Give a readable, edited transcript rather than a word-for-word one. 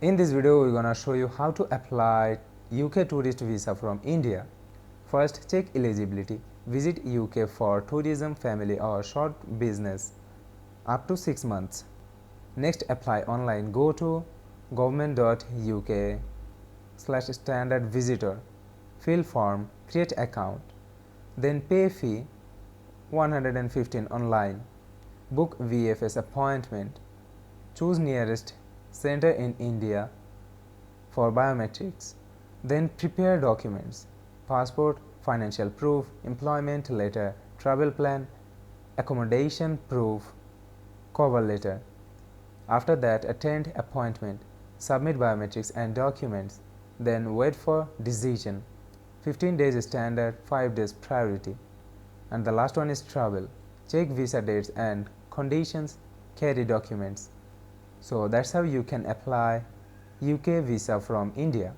In this video, we're gonna show you how to apply UK tourist visa from India. First, check eligibility. Visit UK for tourism, family or short business up to 6 months. Next, apply online. Go to government.uk/standard visitor. Fill form, create account. Then pay fee 115 online. Book VFS appointment. Choose nearest center in India for biometrics. Then prepare documents: passport, financial proof, employment letter, travel plan, accommodation proof, cover letter. After that, attend appointment, submit biometrics and documents, then wait for decision. 15 days standard, 5 days priority. And the last one is travel. Check visa dates and conditions, carry documents. So that's how you can apply UK visa from India.